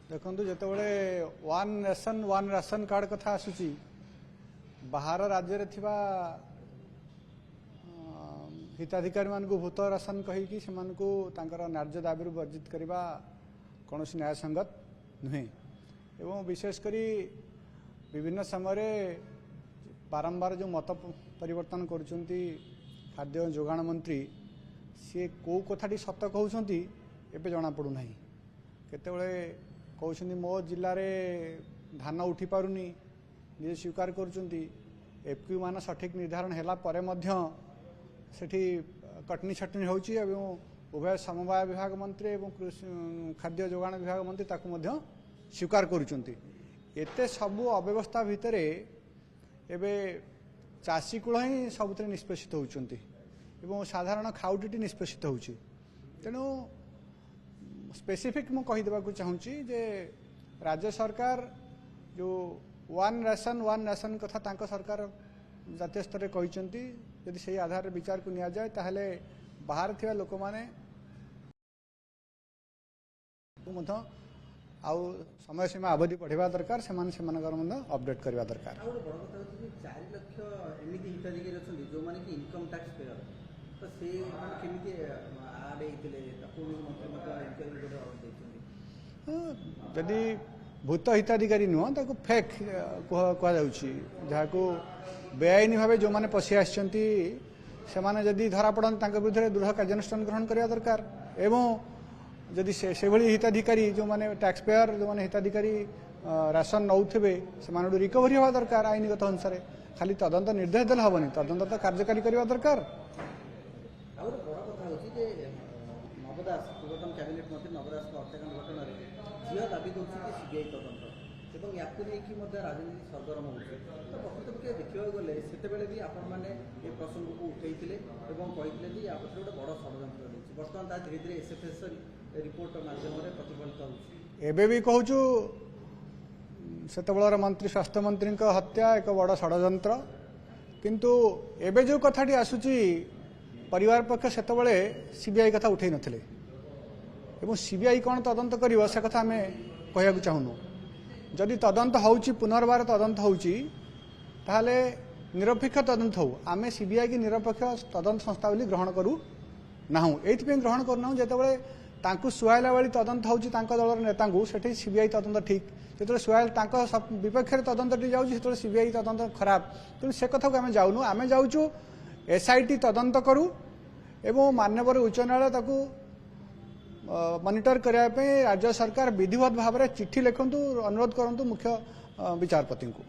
देखो जितेबाला one nation one ration card कथा आसूची बाहर राज्य रे थिबा हिताधिकारी मान को भूत राशन कहीकि से न्याय्य दाबी वर्जित करने कौन न्याय संगत नुहे एवं विशेषकर विभिन्न समय बारंबार जो मत परिवर्तन करुँच खाद्य जोगाण मंत्री सी कौ कथाटी सत कहते एवं जना पड़ूना केतबले कहते मो जिले में धान उठी पारुनी निजे स्वीकार करुँच मान सठिक निर्धारण है सेठी कटनी छटनी होची एवं उभय समवाय विभाग मंत्री एवं खाद्य जोगाण विभाग मंत्री ताकू मध्य स्वीकार करुचंती एते सबु अव्यवस्था भितर एबे चाषी कूल ही सबुते निष्पेषित होउचंती एवं साधारण खाउटीटी निष्पेषित होउची तेणु स्पेसिफिक मु कहि देबाकू चाहूची जे राज्य सरकार जो वन रेशन वन नेशन कथा तांको सरकार जातीय स्तर में कहते यदि से आधार विचार को निया जाए ताहले बाहर थिबा लोक माने आउ समय सीमा अवधि पढ़ा दरकार से अपडेट करवा दरकार। 4 लाख एमती हिताधिकारी अच्छा जो मैंने कि इनकम टैक्स पेयर तो से केमी आड होते जदि भूत हिताधिकारी नुह ताको फेक कह जहाँ बेआईन भाव जो मैंने पशि आसती जदि धरा पड़ते विरुद्ध दृढ़ कार्यानुष्ठान ग्रहण करने दरकार एवं जदि से हिताधिकारी जो मैंने टैक्स पेयर जो मैंने हिताधिकारी राशन नौथे से रिकवरी हवा दरकार आईनगत अनुसार खाली तदंत निर्देश देले हेनी तदंत तो कार्यकारी करने दरकार। नवदास पूर्वतन कैबिनेट मंत्री नवदास हत्याकांड घटना झील दाबी कर सीबीआई तदंत এবং ইয়াকু নেকি মধ্যে রাজনীতি সরগরম হচ্ছে তো প্রকৃতপক্ষে দেখা গেলে সেতবেলে भी आपण माने ए प्रसंग को उठाइथिले এবং কইथिले যে आपन गोटे बड़ षडयंत्र रही बर्तमान ता धीरे धीरे एसएफएस रिपोर्ट माध्यम प्रतिफलित होउछि एबे भी कहूछु सेतबेलर मंत्री स्वास्थ्य मंत्री हत्या एक बड़ षडयंत्र किंतु एबे जो कथाटी आसुची परिवार पक्ष सेतबेले सीबीआई कथा उठै नथिले एवं सीबीआई कौन तदंत करिवो से कथा आमे कहया चाहूनु जदि तदंत होउची पुनर्बार तदंत होउची ताहले निरपेक्ष तदंत हो आमे सीबीआई की निरपेक्ष तदंत संस्था बोली ग्रहण करू नाहु एथि ग्रहण करना जेतेबेले तांकु सुहाइला वाली तदंत होउची तांको दलर नेता को सेठी सीबीआई तदंत ठीक जेतेबेले सुहाइल तांको विपक्ष तदंत टी जाउची सेतेबेले सीबीआई तदंत खराब तेणु से कथा को आमे जाउनु आमे जाउचु एसआईटी तदंत करू एवं मान्यवर उच्च न्यायालय ताकू मॉनिटर करने राज्य सरकार विधिवत भाव में चिट्ठी लिखु अनुरोध करूँ मुख्य विचारपति को।